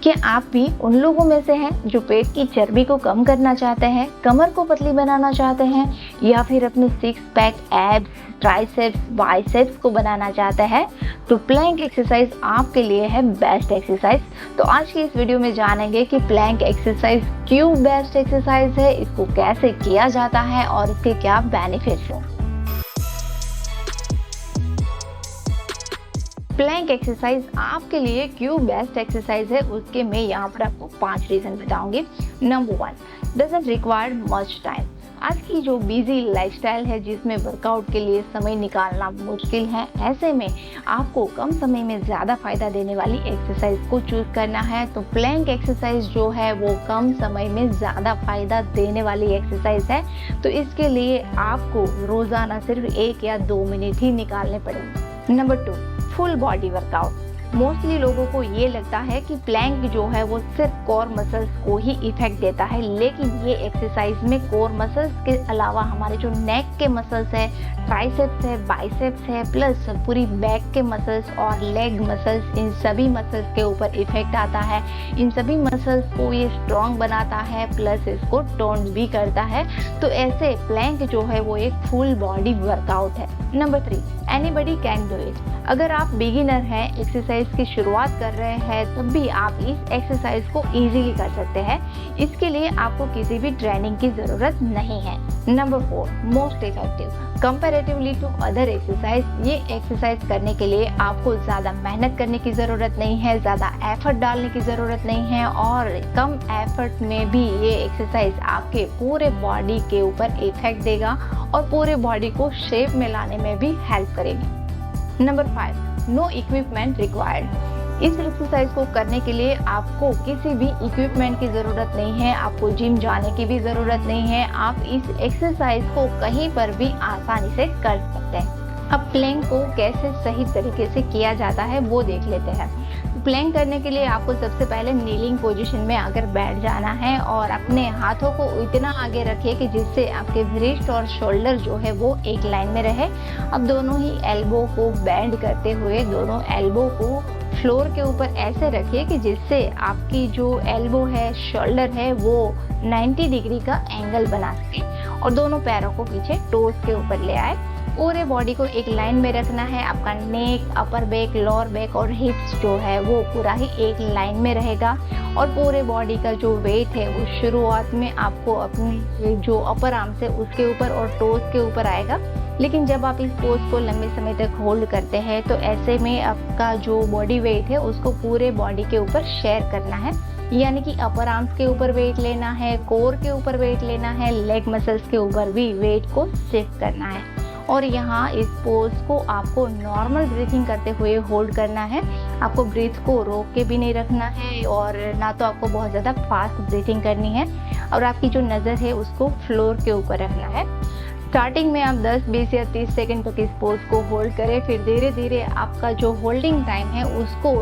क्या आप भी उन लोगों में से हैं जो पेट की चर्बी को कम करना चाहते हैं, कमर को पतली बनाना चाहते हैं या फिर अपने six pack, abs, triceps, biceps को बनाना चाहते हैं? तो प्लैंक एक्सरसाइज आपके लिए है बेस्ट एक्सरसाइज। तो आज की इस वीडियो में जानेंगे कि प्लैंक एक्सरसाइज क्यों बेस्ट एक्सरसाइज है, इसको कैसे किया जाता है और इसके क्या बेनिफिट्स हैं। प्लैंक एक्सरसाइज आपके लिए क्यों बेस्ट एक्सरसाइज है, उसके मैं यहाँ पर आपको 5 रीजन बताऊंगी। Number 1, doesn't require much time. आज की जो बिजी लाइफस्टाइल है जिसमें वर्कआउट के लिए समय निकालना मुश्किल है, ऐसे में आपको कम समय में ज़्यादा फायदा देने वाली एक्सरसाइज को चूज करना है। तो प्लैंक एक्सरसाइज जो है वो कम समय में ज़्यादा फायदा देने वाली एक्सरसाइज है। तो इसके लिए आपको रोज़ाना सिर्फ 1 या 2 मिनट ही निकालने पड़ेंगे। Number 2, full body workout. Mostly लोगों को ये लगता है कि प्लैंक जो है वो सिर्फ कोर मसल्स को ही इफेक्ट देता है, लेकिन ये एक्सरसाइज में कोर मसल्स के अलावा हमारे जो नेक के मसल्स है, ट्राइसेप्स है, बाइसेप्स है, प्लस पूरी बैक के मसल्स और लेग मसल्स, इन सभी मसल्स के ऊपर इफेक्ट आता है। इन सभी मसल्स को ये स्ट्रॉन्ग बनाता है, प्लस इसको टोन भी करता है। तो ऐसे प्लैंक जो है वो एक फुल बॉडी वर्कआउट है। Number 3, anybody can do it. अगर आप बिगिनर हैं, एक्सरसाइज की शुरुआत कर रहे हैं, तब भी आप इस एक्सरसाइज को इजीली कर सकते हैं। इसके लिए आपको किसी भी ट्रेनिंग की ज़रूरत नहीं है। Number 4, most effective comparatively to other exercise. ये एक्सरसाइज करने के लिए आपको ज़्यादा मेहनत करने की ज़रूरत नहीं है, ज़्यादा एफर्ट डालने की ज़रूरत नहीं है और कम एफर्ट में भी ये एक्सरसाइज आपके पूरे बॉडी के ऊपर इफेक्ट देगा और पूरे बॉडी को शेप में लाने में भी हेल्प करेगी। Number 5, no equipment required. इस एक्सरसाइज को करने के लिए आपको किसी भी इक्विपमेंट की ज़रूरत नहीं है, आपको जिम जाने की भी ज़रूरत नहीं है। आप इस एक्सरसाइज को कहीं पर भी आसानी से कर सकते हैं। अब प्लैंक को कैसे सही तरीके से किया जाता है वो देख लेते हैं। प्लैंक करने के लिए आपको सबसे पहले नीलिंग पोजीशन में आकर बैठ जाना है और अपने हाथों को इतना आगे रखिए कि जिससे आपके रिस्ट और शोल्डर जो है वो एक लाइन में रहे। अब दोनों ही एल्बो को बेंड करते हुए दोनों एल्बो को फ्लोर के ऊपर ऐसे रखिए कि जिससे आपकी जो एल्बो है, शोल्डर है, वो 90 डिग्री का एंगल बना सके और दोनों पैरों को पीछे टोस के ऊपर ले आए। पूरे बॉडी को एक लाइन में रखना है। आपका नेक, अपर बैक, लोअर बैक और हिप्स जो है वो पूरा ही एक लाइन में रहेगा और पूरे बॉडी का जो वेट है वो शुरुआत में आपको अपनी जो अपर आर्म से उसके ऊपर और टोस के ऊपर आएगा। लेकिन जब आप इस पोज को लंबे समय तक होल्ड करते हैं तो ऐसे में आपका जो बॉडी वेट है उसको पूरे बॉडी के ऊपर शेयर करना है, यानी कि अपर आर्म्स के ऊपर वेट लेना है, कोर के ऊपर वेट लेना है, लेग मसल्स के ऊपर भी वेट को शिफ्ट करना है। और यहाँ इस पोज को आपको नॉर्मल ब्रीथिंग करते हुए होल्ड करना है। आपको ब्रीथ को रोक के भी नहीं रखना है और ना तो आपको बहुत ज़्यादा फास्ट ब्रीथिंग करनी है और आपकी जो नज़र है उसको फ्लोर के ऊपर रखना है। स्टार्टिंग में आप 10, 20 या 30 सेकंड तक इस पोज को होल्ड करें, फिर धीरे धीरे आपका जो होल्डिंग टाइम है उसको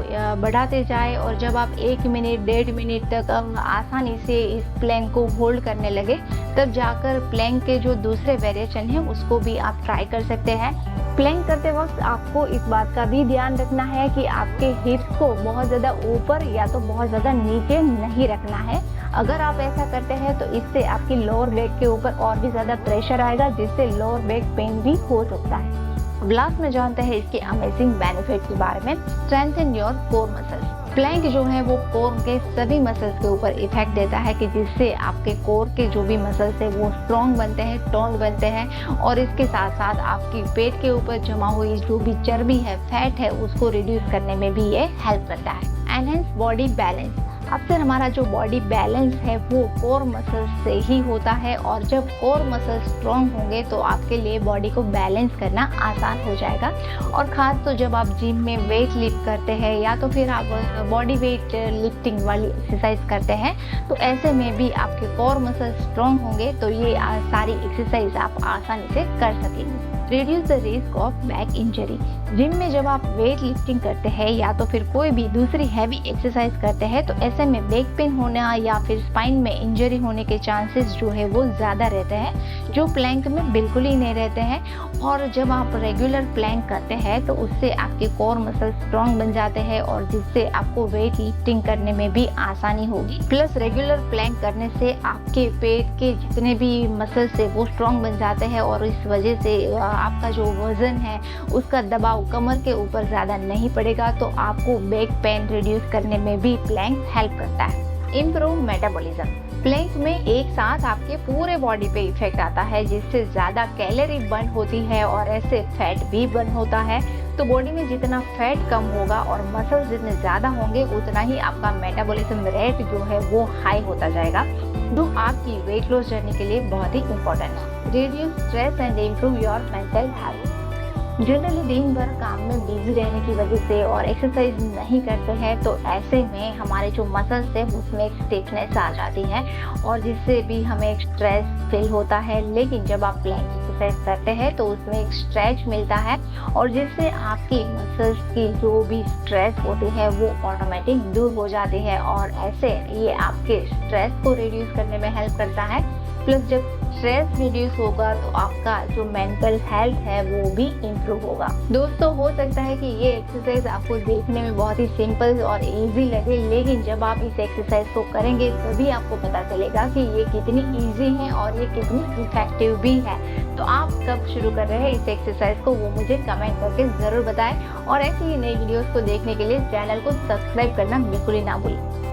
बढ़ाते जाए और जब आप 1 मिनट, 1.5 मिनट तक आसानी से इस प्लैंक को होल्ड करने लगे, तब जाकर प्लैंक के जो दूसरे वेरिएशन है उसको भी आप ट्राई कर सकते हैं। प्लैंक करते वक्त आपको इस बात का भी ध्यान रखना है कि आपके हिप्स को बहुत ज़्यादा ऊपर या तो बहुत ज़्यादा नीचे नहीं रखना है। अगर आप ऐसा करते हैं तो इससे आपकी लोअर बैक के ऊपर और भी ज़्यादा प्रेशर आएगा, जिससे लोअर बैक पेन भी हो सकता है। अब लास्ट में जानते हैं इसके अमेजिंग बेनिफिट के बारे में। Strengthen your core muscles. Plank जो है वो कोर के सभी मसल्स के ऊपर इफेक्ट देता है कि जिससे आपके कोर के जो भी मसल्स है वो स्ट्रॉन्ग बनते हैं, टोन बनते हैं और इसके साथ साथ आपकी पेट के ऊपर जमा हुई जो भी चर्बी है, फैट है, उसको रिड्यूस करने में भी ये हेल्प करता है। Enhance body balance. अक्सर हमारा जो बॉडी बैलेंस है वो कोर मसल्स से ही होता है और जब कोर मसल्स स्ट्रॉन्ग होंगे तो आपके लिए बॉडी को बैलेंस करना आसान हो जाएगा। और ख़ास तो जब आप जिम में वेट लिफ्ट करते हैं या तो फिर आप बॉडी वेट लिफ्टिंग वाली एक्सरसाइज करते हैं, तो ऐसे में भी आपके कोर मसल्स स्ट्रॉन्ग होंगे तो ये सारी एक्सरसाइज आप आसानी से कर सकेंगे। Reduce the risk of back injury. Gym में जब आप वेट लिफ्टिंग करते हैं या तो फिर कोई भी दूसरी हैवी एक्सरसाइज करते हैं तो ऐसे में बैक पेन होना या फिर स्पाइन में इंजरी होने के चांसेस जो है वो ज़्यादा रहते हैं, जो प्लैंक में बिल्कुल ही नहीं रहते हैं। और जब आप रेगुलर प्लैंक करते हैं तो उससे आपके कोर मसल स्ट्रॉन्ग बन जाते हैं और जिससे आपको वेट लिफ्टिंग करने में भी आसानी होगी। प्लस रेगुलर प्लैंक करने से आपके पेट के जितने भी मसल्स है वो स्ट्रॉन्ग बन जाते हैं और इस वजह से आपका जो वजन है उसका दबाव कमर के ऊपर ज़्यादा नहीं पड़ेगा, तो आपको बैक पेन रिड्यूस करने में भी प्लैंक हेल्प करता है। Improve metabolism. प्लैंक में एक साथ आपके पूरे बॉडी पे इफेक्ट आता है जिससे ज़्यादा कैलोरी बर्न होती है और ऐसे फैट भी बर्न होता है। तो बॉडी में जितना फैट कम होगा और मसल्स जितने ज़्यादा होंगे उतना ही आपका मेटाबॉलिज्म रेट जो है वो हाई होता जाएगा, जो आपकी वेट लॉस जर्नी के लिए बहुत ही इंपॉर्टेंट है। Reduce stress and improve your mental health. Generally दिन भर काम में बिजी रहने की वजह से और एक्सरसाइज नहीं करते हैं तो ऐसे में हमारे जो मसल्स है उसमें एक स्टिफनेस आ जाती है और जिससे भी हमें एक स्ट्रेस फील होता है। लेकिन जब आप प्लैंक एक्सरसाइज करते हैं तो उसमें एक स्ट्रेच मिलता है और जिससे आपकी मसल्स की जो भी स्ट्रेस होती है वो ऑटोमेटिक दूर हो जाती है और ऐसे ये आपके स्ट्रेस को रिड्यूस करने में हेल्प करता है। प्लस जब स्ट्रेस रिड्यूस होगा तो आपका जो मेंटल हेल्थ है वो भी इम्प्रूव होगा। दोस्तों हो सकता है कि ये एक्सरसाइज आपको देखने में बहुत ही सिंपल और इजी लगे, लेकिन जब आप इस एक्सरसाइज को करेंगे तभी आपको पता चलेगा कि ये कितनी इजी है और ये कितनी इफेक्टिव भी है। तो आप कब शुरू कर रहे हैं इस एक्सरसाइज को वो मुझे कमेंट करके ज़रूर बताएं और ऐसी ही नई वीडियोस को देखने के लिए चैनल को सब्सक्राइब करना बिल्कुल ही ना भूलें।